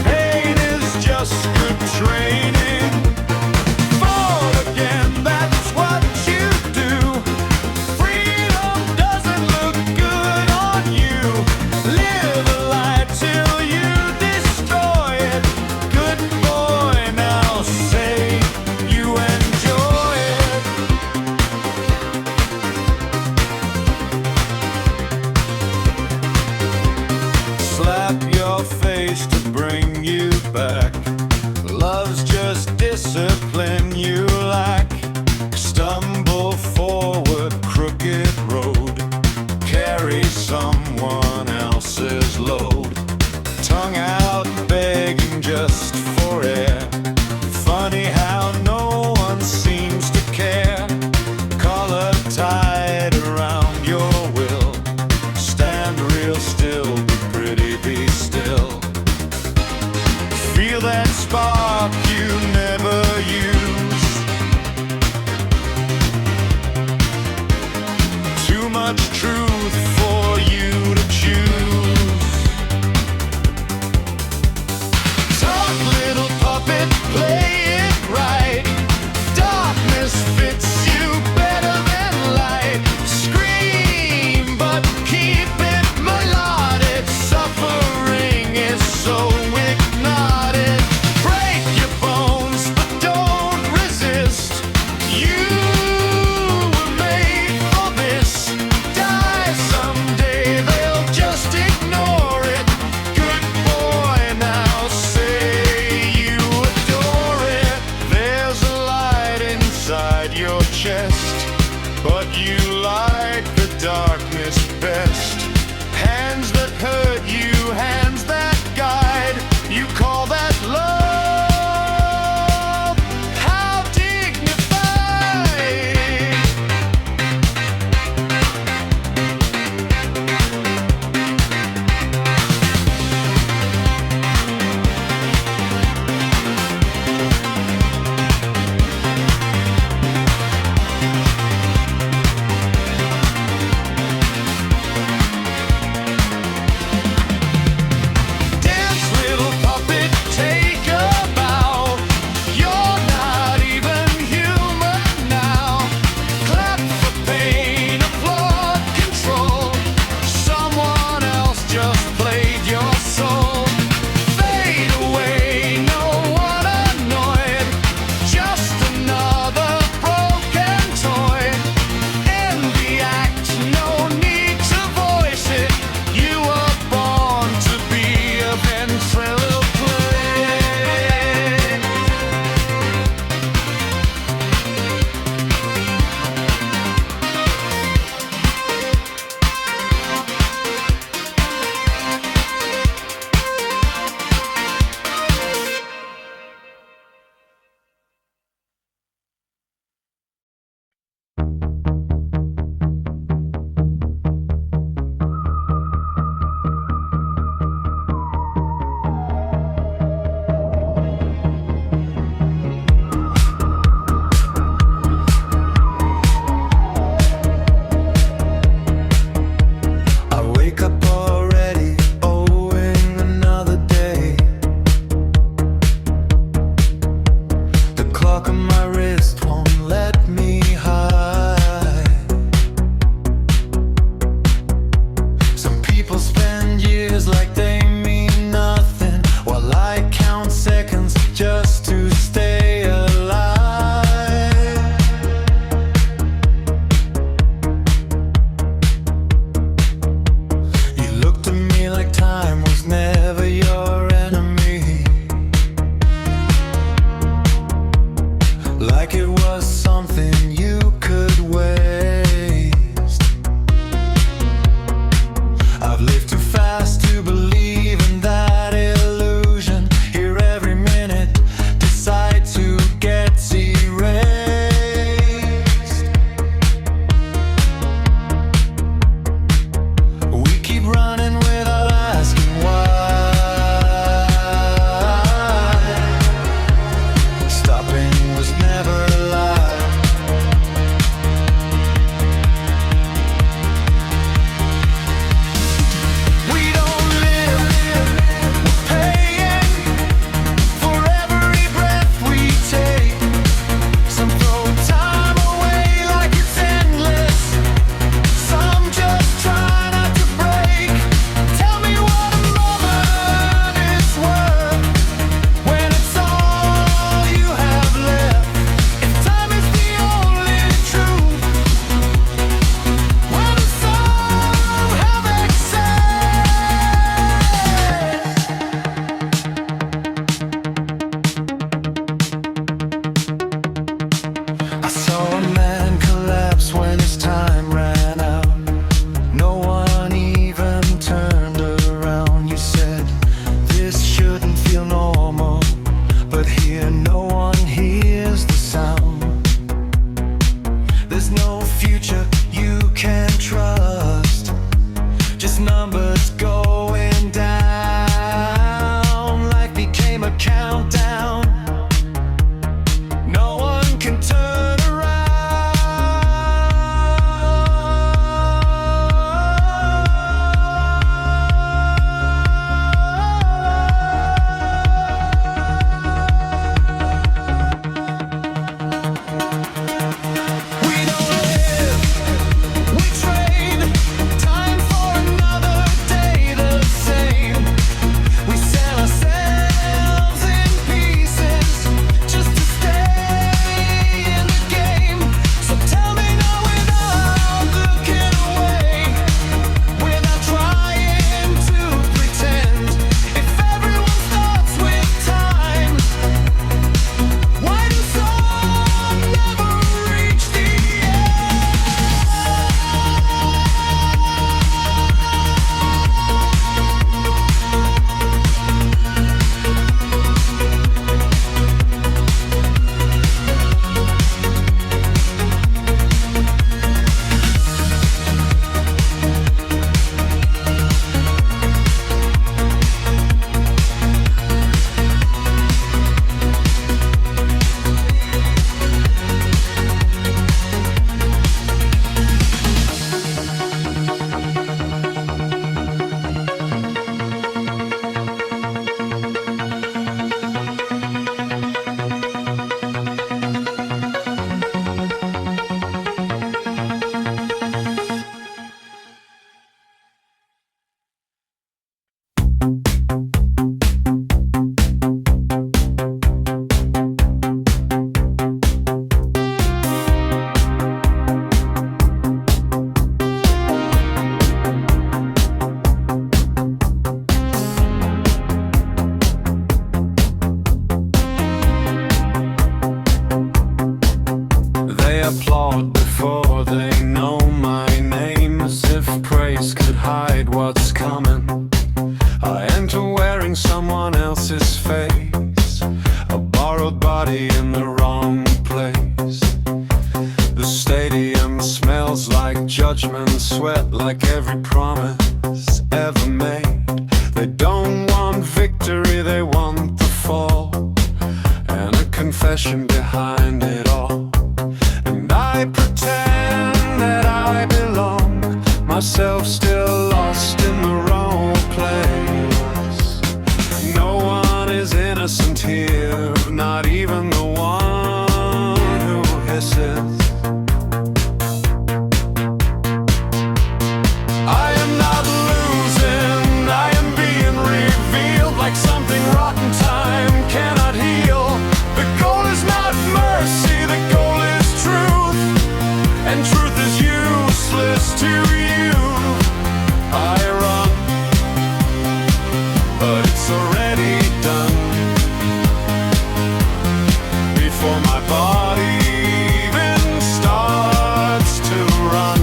Pain is back. Love's just discipline you lack. Stumble forward, crooked road. Carry someone else's load. Tongue out, begging just for air. Funny how no one seems to care. Collar tied around your will. Stand real still, be pretty, be still. Feel that spark you never use. Too much truth for you to choose. Talk, little puppet, play it right. Darkness fits you better than light. Scream, but keep it melodic. Suffering is so ignotic. Break your bones, but don't resist. You were made for this. Die someday, they'll just ignore it. Good boy, now say you adore it. There's a light inside your chest, but you like the darkness best. Hands that hurt you, hands that guide. You call that love? How dignified. Dance, little puppet, take a bow. You're not even human now. Clap for pain, applaud control. Someone else just played your soul. Fade away, no one annoyed. Just another broken toy. End the act, no need to voice it. You were born to be a ventriloquist. I wake up already, owing another day. The clock on my wrist won't let me hide. Some people spend years like they mean nothing, while I count seconds just to stay alive. You looked at me like time was never your enemy. down. No one can turn around. We don't live, we train. Time for another day the same. We sell ourselves in pieces just to stay in the game. So tell me no without looking away, without trying to pretend. If everyone starts with time, why do some never reach the They applaud before they know my name, as if praise could hide what's coming. I enter wearing someone else's face, a borrowed body in the wrong place. The stadium smells like judgment, sweat like every promise ever made. They don't want victory, they want the fall, and a confession behind it all. And I pretend that I belong, myself still lost in the wrong place. No one is innocent here, not even the one who hisses. I am not losing, I am being revealed like something rotten time cannot heal. The goal is not mercy, the goal is truth, and truth is useless to you. I run, but it's already done, before my body even starts to run.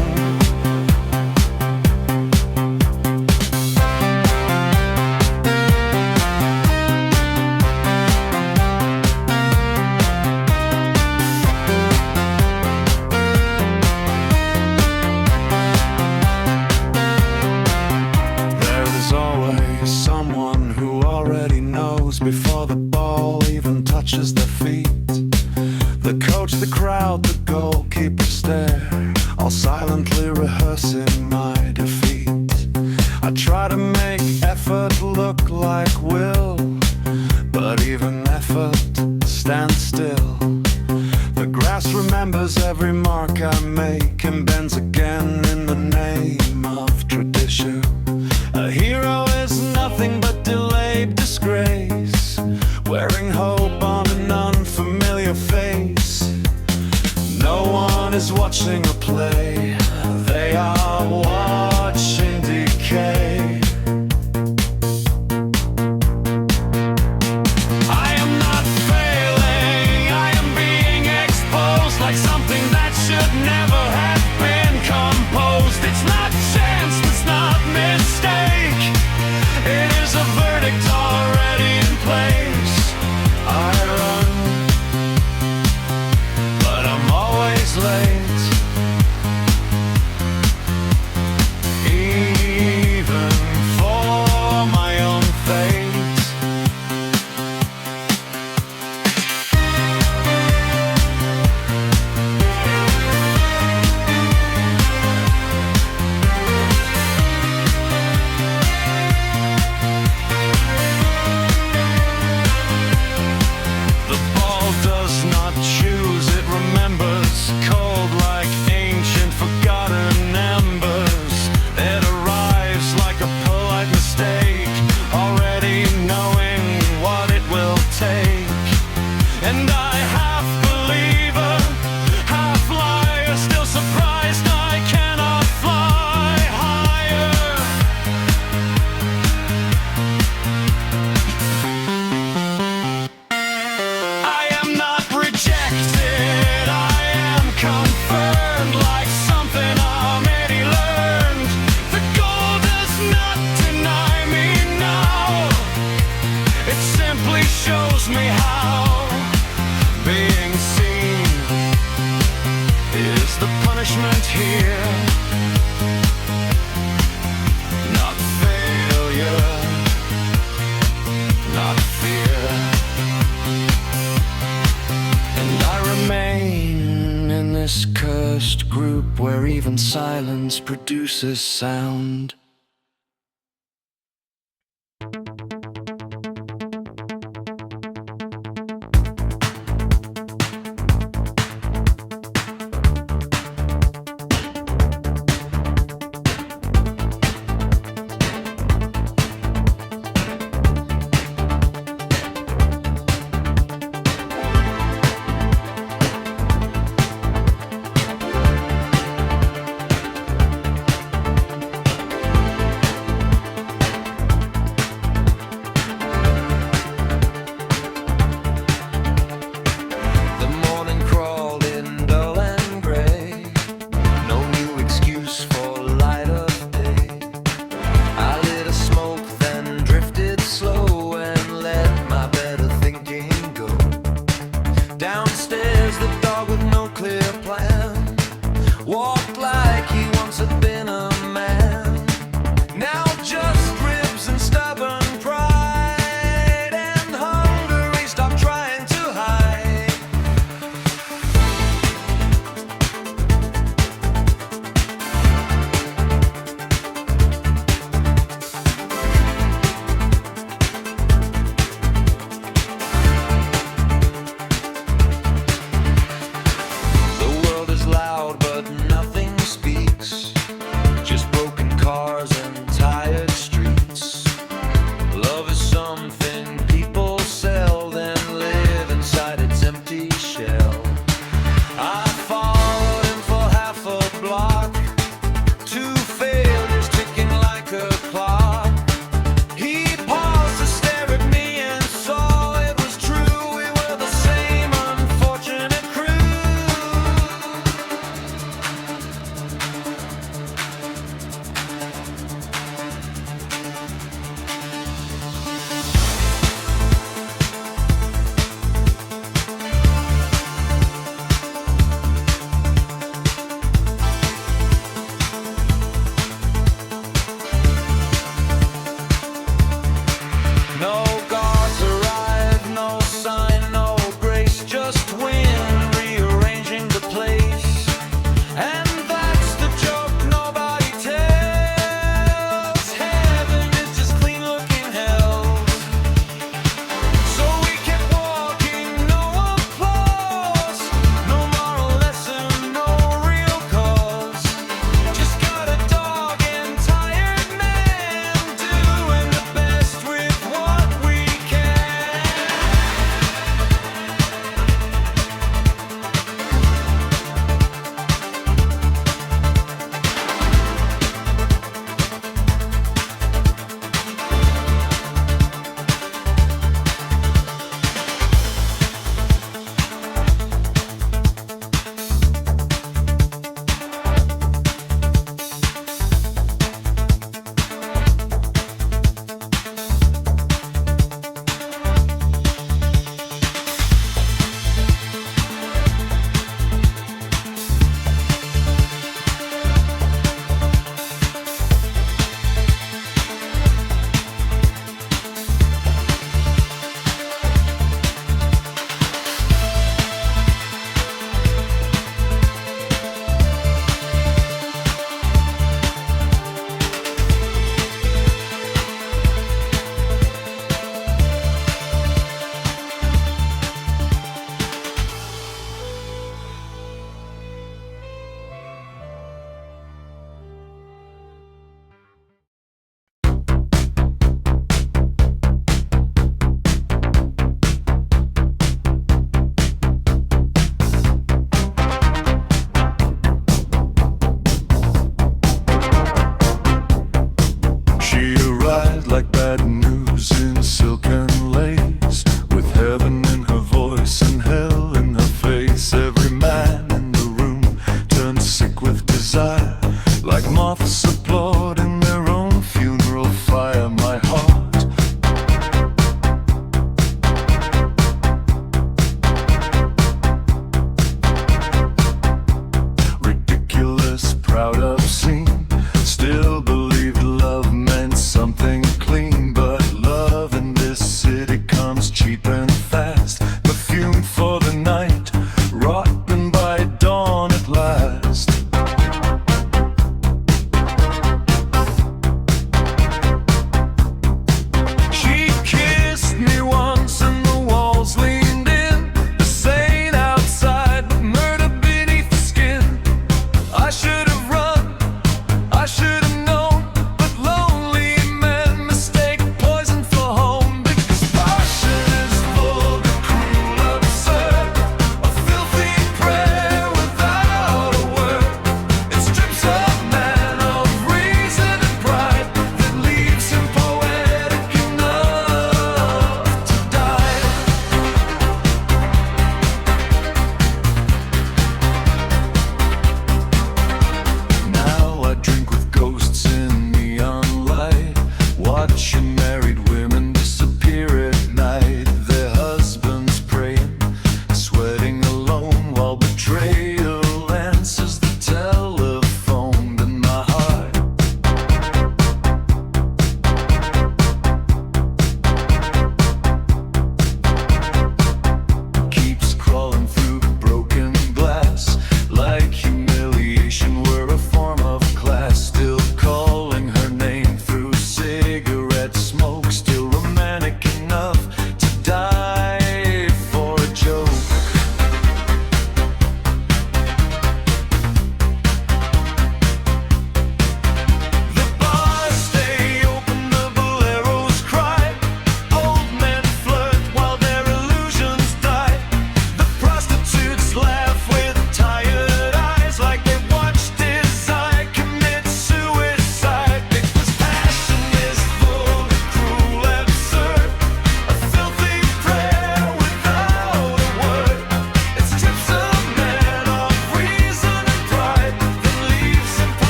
There is always someone who already knows before the ball even touches their feet. The coach, the crowd, the goalkeeper stare, all silently rehearsing my defeat. I try to make effort look like will, but even effort stands still. The grass remembers every mark I make and bends again in the name of tradition. A hero is nothing but delayed disgrace, wearing hope on an unfamiliar face. No one is watching a play, they are watching decay. I am not failing, I am being exposed like something that should never have been composed. It's not chance, it's not mistake, it is a verdict already in place. I run, but I'm always late. And I half believer, half liar, still surprised I cannot fly higher. I am not rejected, I am confirmed like something I'm already learned. The goal does not deny me now, it simply shows me how being seen is the punishment here, not failure, not fear. And I remain in this cursed group where even silence produces sound.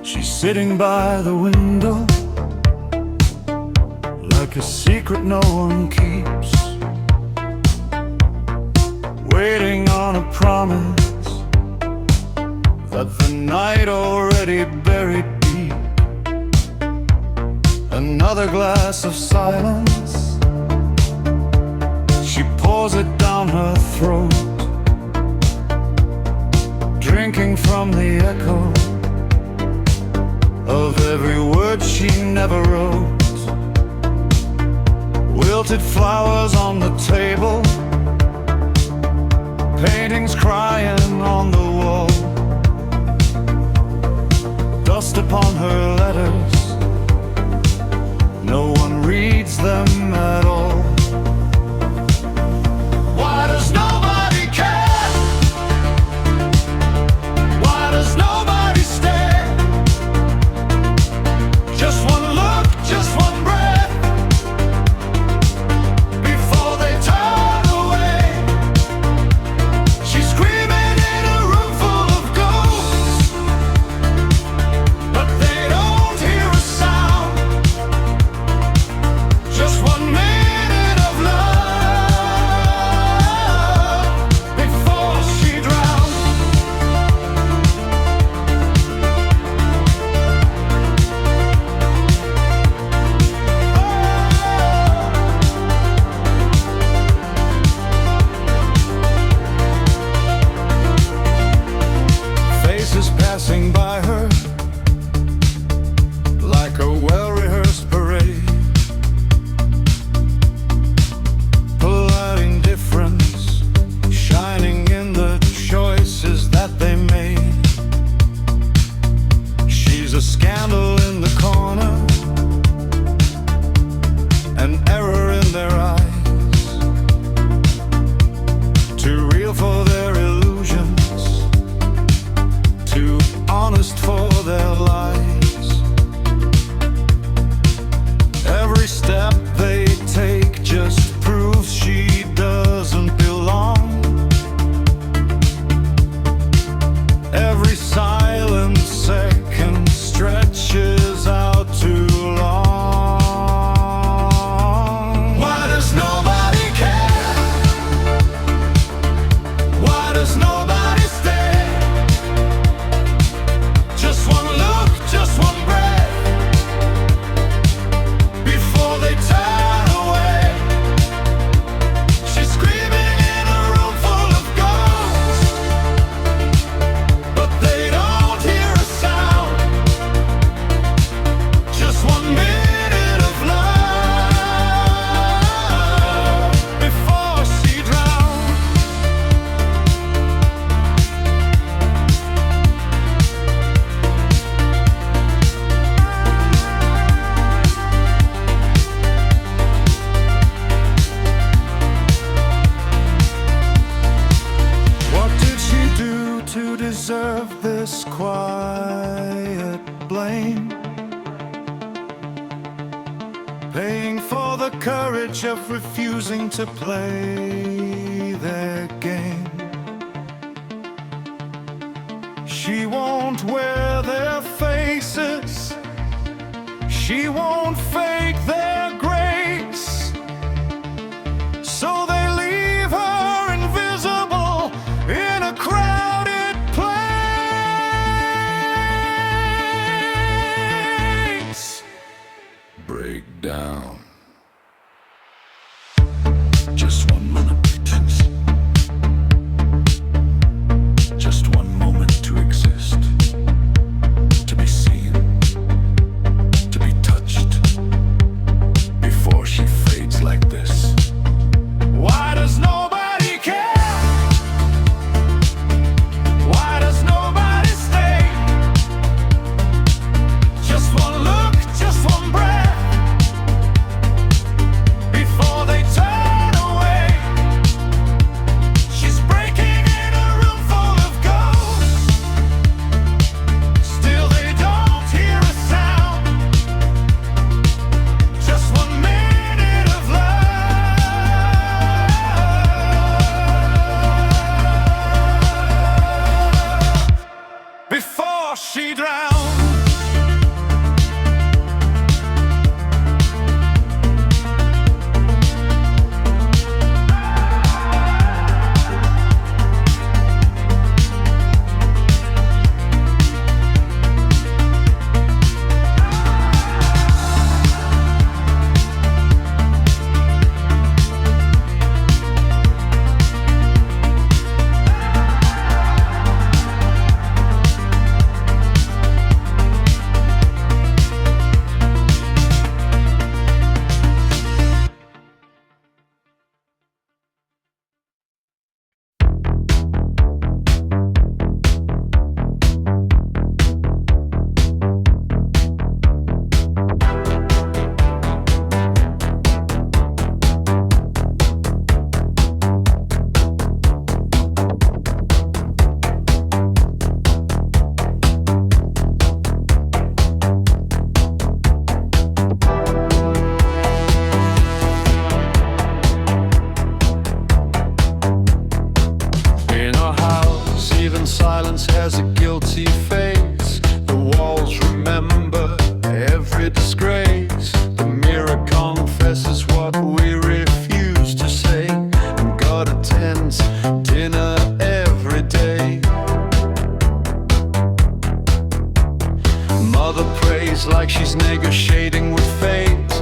She's sitting by the window, like a secret no one keeps, waiting on a promise that the night already buried deep. Another glass of silence, she pours it down her throat, drinking from the echo of every word she never wrote. Wilted flowers on the table, paintings crying on the wall, dust upon her letters, no one reads them at all. Why does nobody care? Why does nobody stare? Just one look, just one breath, before they turn away. She's screaming in a room full of ghosts, but they don't hear a sound. Just 1 minute of love before she drowns. Faces passing by her like a well-rehearsed parade, polite indifference shining in the choices that they made. She's a scandal in the corner, an error in their eyes, too real for their illusions, too honest for their lies. Every step they take just proves she doesn't belong. Every silent second stretches out too long. Why does nobody care? Why does nobody stay? Just one look, just one breath, before they turn away. She's screaming in a room full of ghosts, but they don't hear a sound. Just 1 minute of love before she drowns. What did she do to deserve this quiet blame? Paying for the courage of refusing to play their game. She won't wear their faces, she won't fake their grace, so they leave her invisible in a crowded place. Break down. Just 1 minute. Just 1 moment to exist, to be seen, to be touched, before she fades like this. Why does nobody care? Why does nobody stay? Just one look, just one breath, before they turn away. She's breaking in a room full of ghosts, still they don't hear a sound. Just 1 minute of love before she drowns. silence has a guilty face. The walls remember every disgrace. The mirror confesses what we refuse to say. And God attends dinner every day. Mother prays like she's negotiating with fate.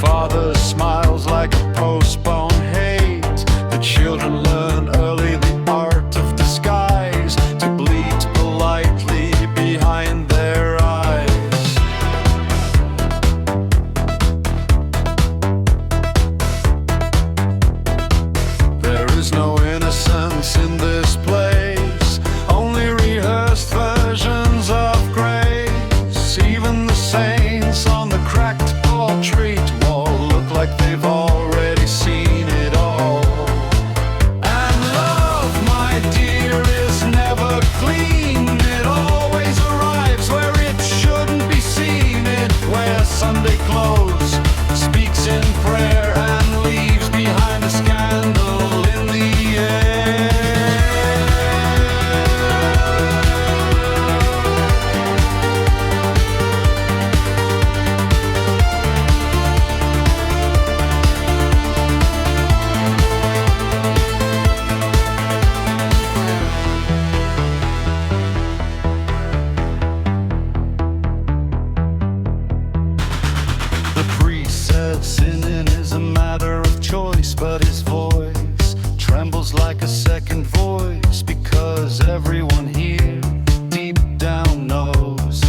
Father smiles like a postponed hate. The children learn early the art of disguise, to bleed politely behind their eyes. There is no innocence in this place, only rehearsed versions of grace. Even the saints on the cracked portrait wall look like they've already seen it all. And love, my dear, is never clean. It always arrives where it shouldn't be seen. It wears Sunday clothes, speaks in prayer, and leaves behind a scandal in the air. The priest said sinning is a matter of choice, but his voice trembles like a second voice, because everyone here deep down knows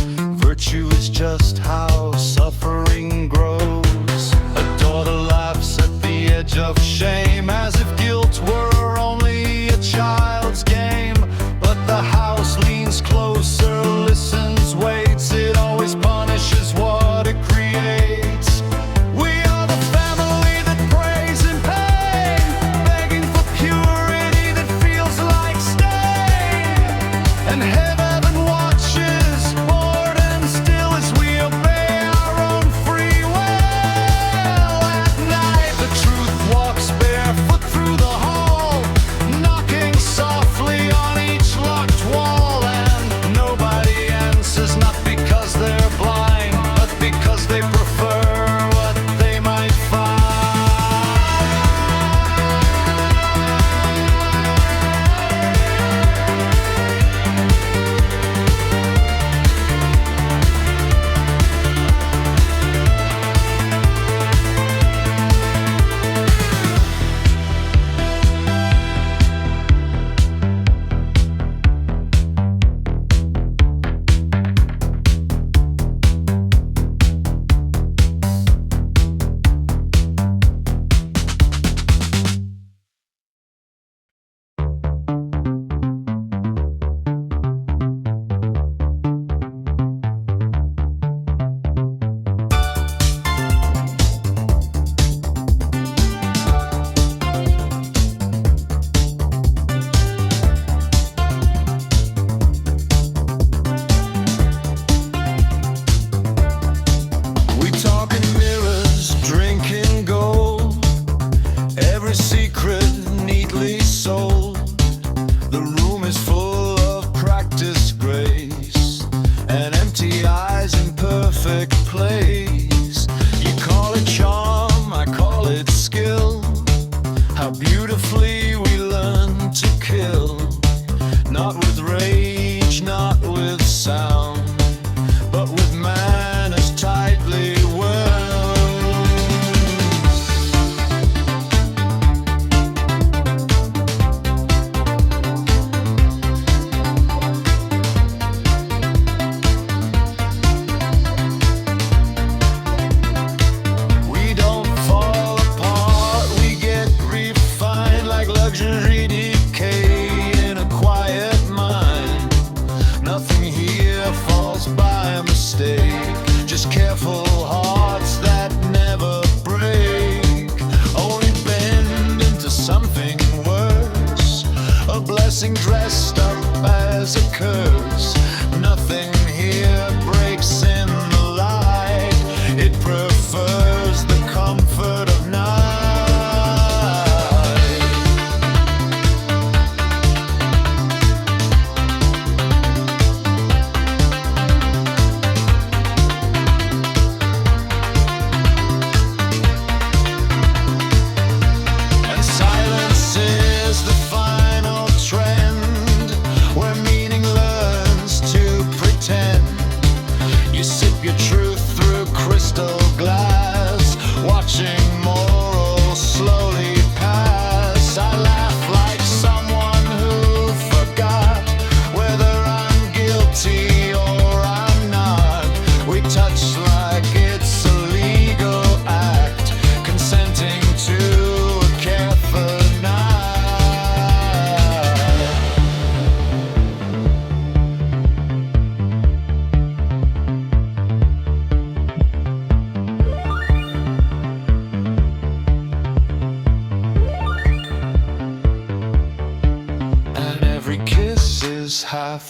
virtue is just how suffering grows. A daughter laughs at the edge of shame, as if guilt were only a child's game. But the house leans closer, listens, waits. It always punishes what it creates. We are the family that prays in pain, begging for purity that feels like stain. And heaven watches, bored and still, as we obey our own free will. At night the truth walks barefoot through the hall, knocking softly on each locked wall. And nobody answers, not because they're blind, but because they prefer what they might find. We talk in mirrors, drinking gold, every secret neatly sold. The room is full of practiced grace, and empty eyes in perfect place. You call it charm, I call it skill. How beautifully we learn to kill, not with rage, not with sound, but with manners tightly wound. We don't fall apart, we get refined like luxury decay in a quiet mind. Nothing here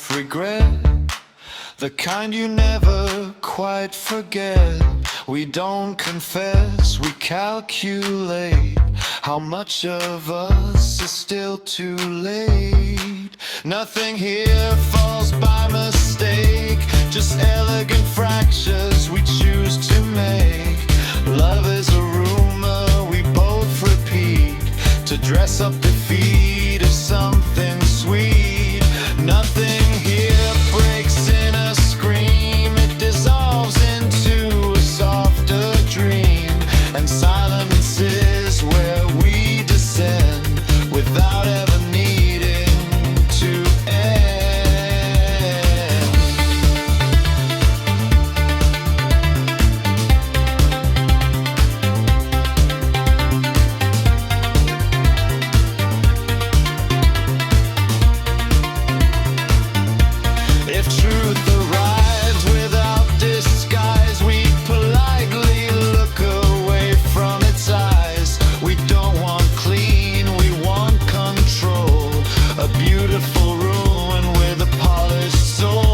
with regret, the kind you never quite forget. We don't confess, we calculate how much of us is still too late. Nothing here falls by mistake, just elegant fractures we choose to make. Love is a rumor we both repeat, to dress up defeat as something sweet. Nothing here breaks in a scream, it dissolves into a softer dream. And silence is where we descend, without ever needing to end. If truth arrives without disguise, we politely look away from its eyes. We don't want clean, we want control, a beautiful ruin with a polished soul.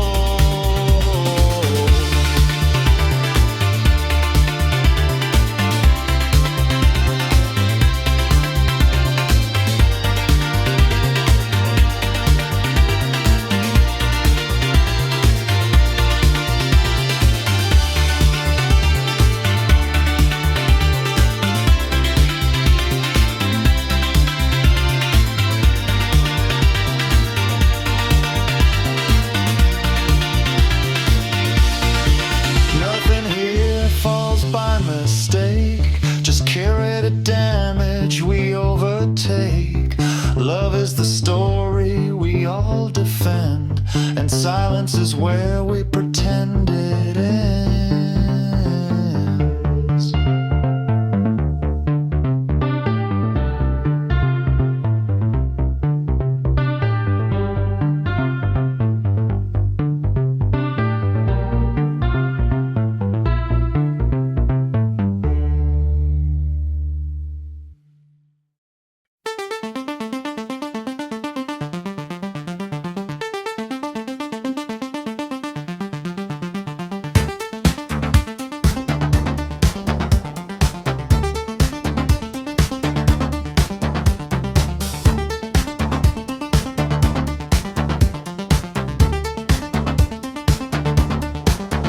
Nothing here falls by mistake, just curated damage we overtake. Love is the story we all defend, and silence is where we pretend it ends.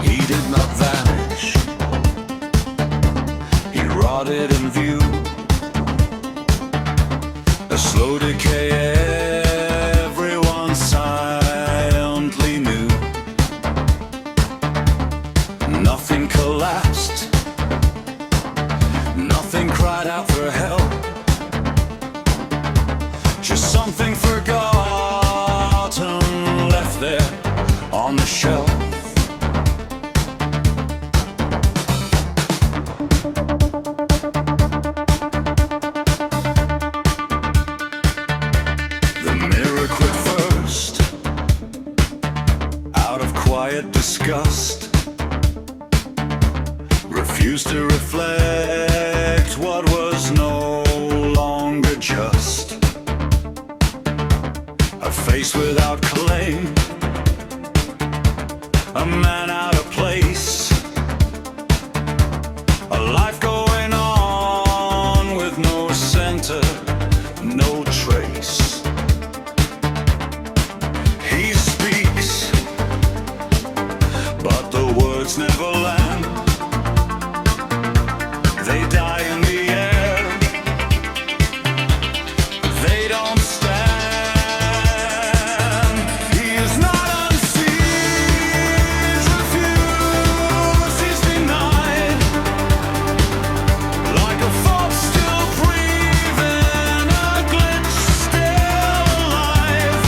He did not vanish, he rotted in view, a slow decay everyone silently knew. Nothing collapsed, nothing cried out for help, just something forgotten left there on the shelf. The mirror quit first, out of quiet disgust, refused to reflect what was no longer just. A face without claim, a man out of place, a life going on with no center, no trace. He speaks, but the words never land. They die in the air, they don't stand. He is not unseen, refused, he's denied, like a thought still breathing, a glitch still alive.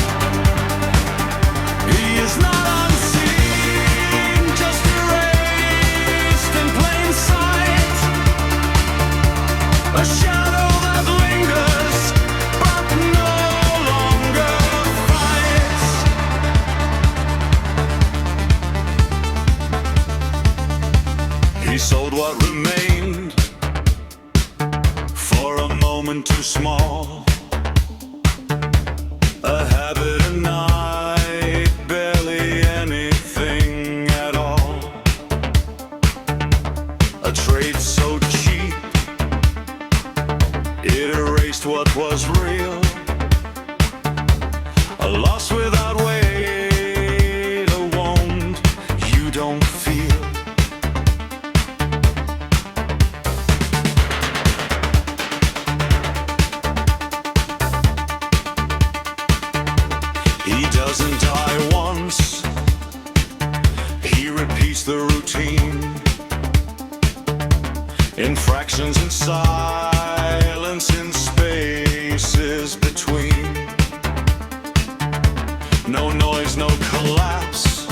He is not unseen, just erased in plain sight, a shadow that lingers but no longer fights. He sold what remained for a moment too small, a habit, a nightmare breaks the routine. Infractions in silence in spaces between. No noise, no collapse,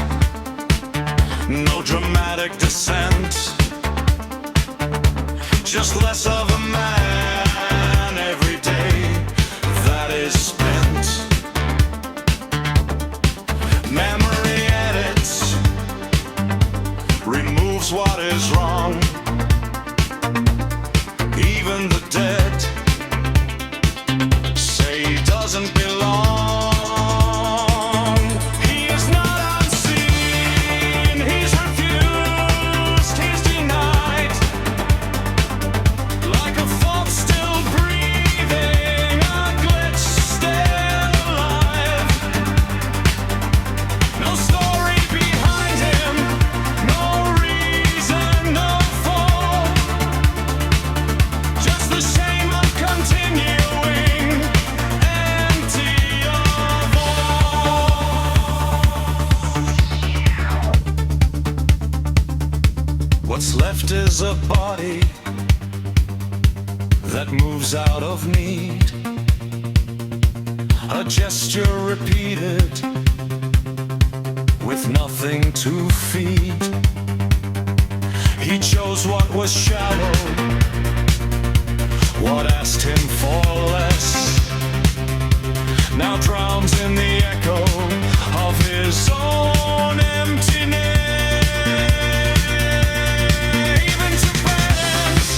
no dramatic descent. Just less of a man every day that is spent. Memory edits, removes what is wrong. Even the dead say he doesn't belong. He is not unseen, he's refused, he's denied. Like a fault still breathing, a glitch still alive. No story behind him, no reason, no fall. Just the shame of continuing, empty of all. What's left is a body that moves out of need, a gesture repeated with nothing to feed. He chose what was shallow, what asked him for less, now drowns in the echo of his own emptiness. Even to balance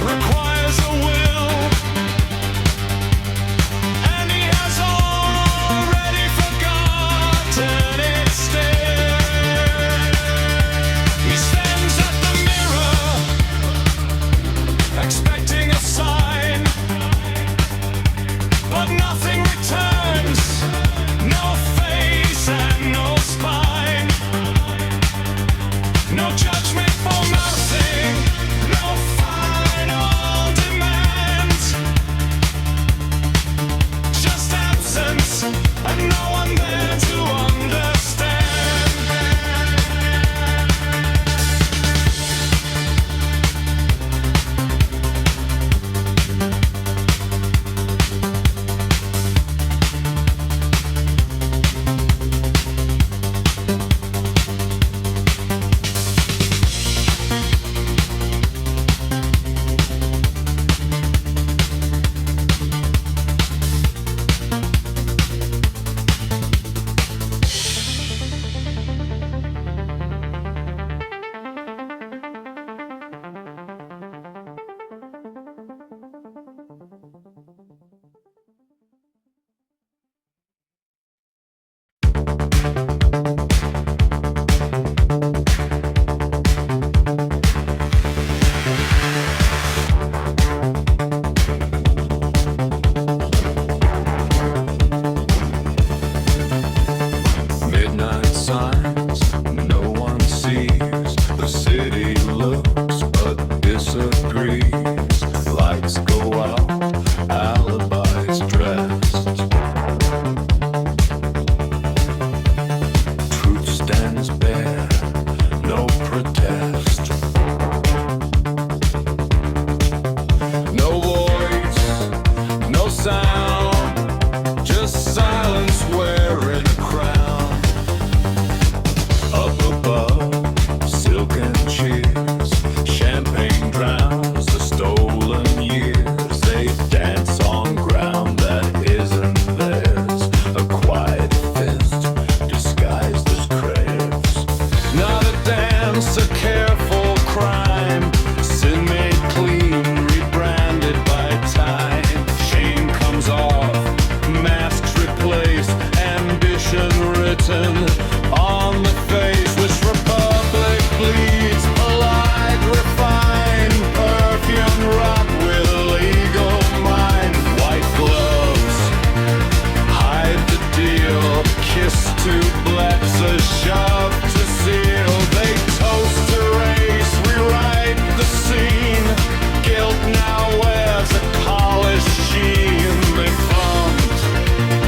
requires a will, and he has already forgotten it still. He stands at the mirror, expecting a sign, but nothing returns. No face and no spine. No judgment for nothing. No final demands. Just absence and no one there to understand. Midnight signs, no one sees. The city looks but disagrees. Lights go out, alibis dressed. Truth stands bare, no protest. No voice, no sound, just silence wearing a crown. Up above, silken cheers, champagne drowns the stolen years. They dance on ground that isn't theirs. A quiet fist disguised as craves. Not a dance, a careful crime. Sin made clean, rebranded by time. Shame comes off, masks replaced, ambition written on the face. Which republic bleeds, polite, refined, perfume rock with a legal mind. White gloves hide the deal, kiss to bless, a shove to seal. They toast to race, rewrite the scene. Guilt now wears a polished sheen. They bumped,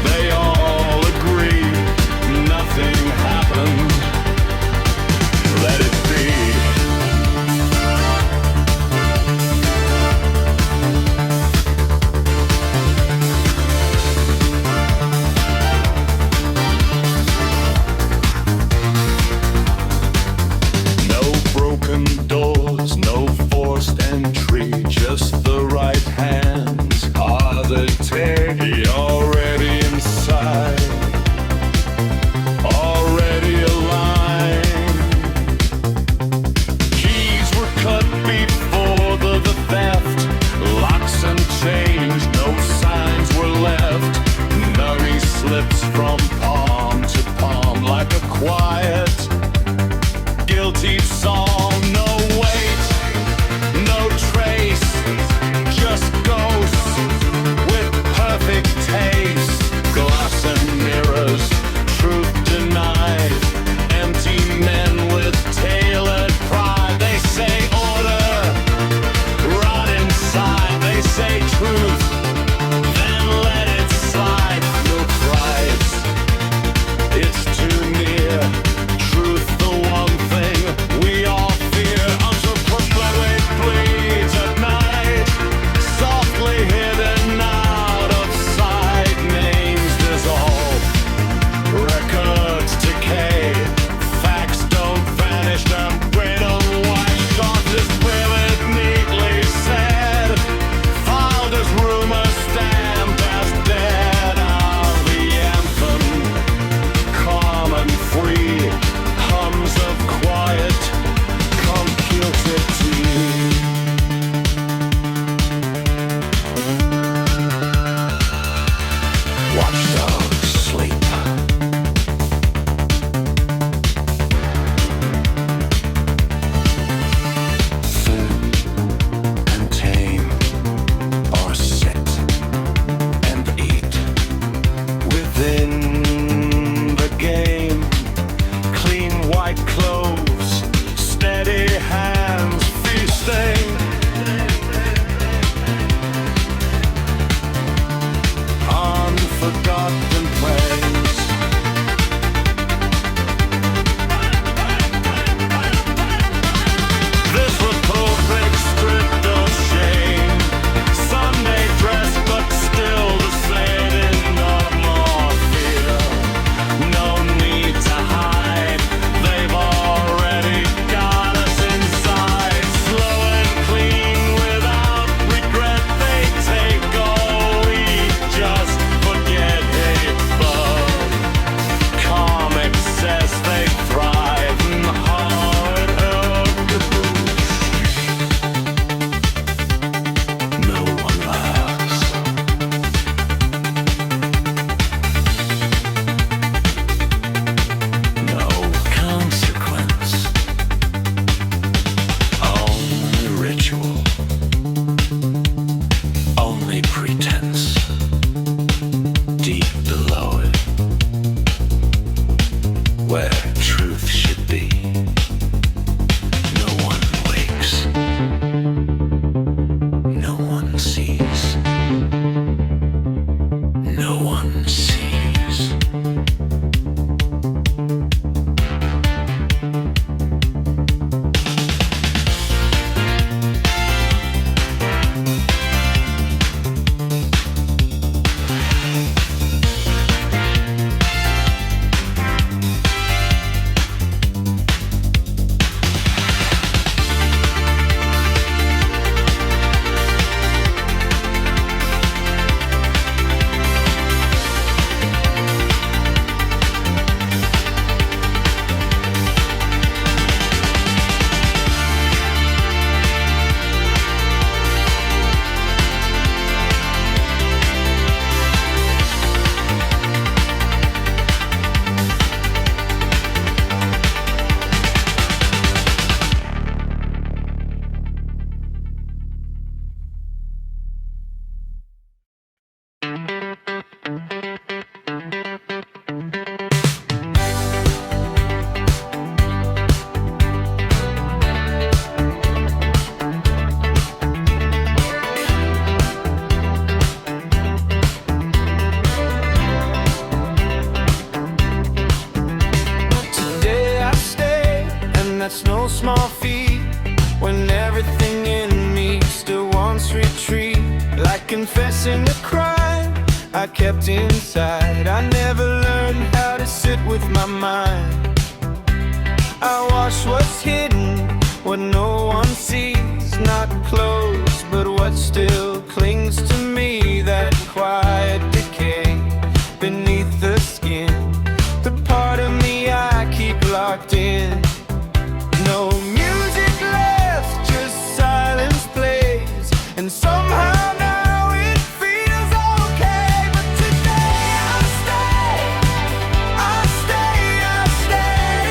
they all agree, nothing happened. It's no small feat when everything in me still wants retreat. Like confessing a crime I kept inside. I never learned how to sit with my mind. I wash what's hidden, what no one sees. Not close, but what still clings to me. That quiet decay beneath the skin, the part of me I keep locked in. No music left, just silence plays, and somehow now it feels okay. But today I stay, I stay, I stay,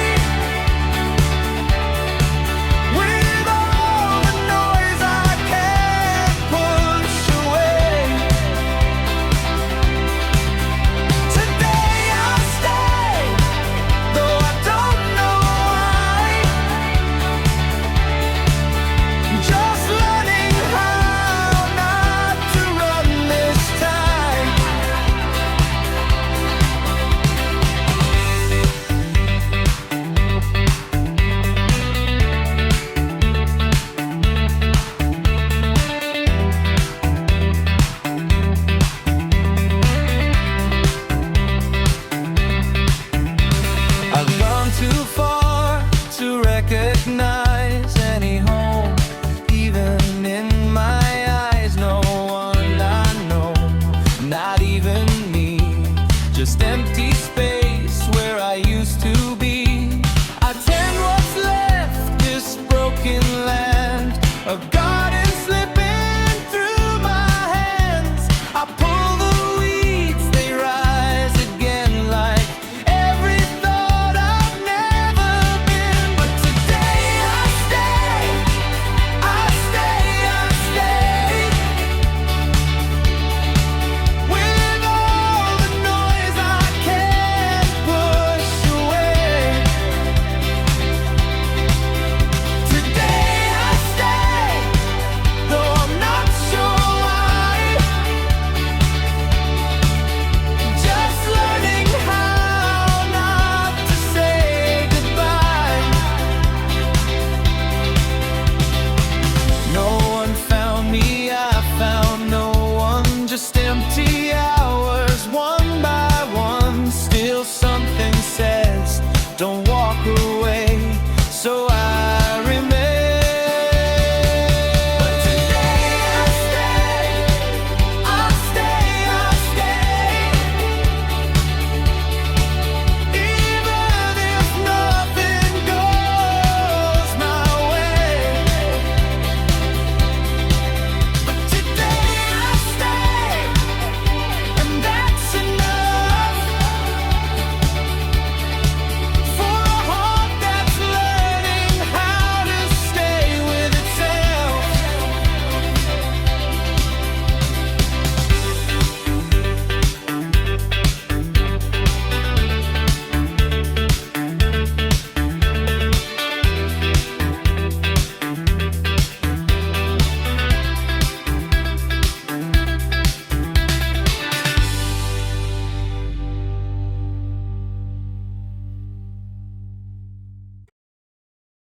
with all the noise I can't push away. Today I stay, though I don't know why. Just learning how not to run this time. I've gone too far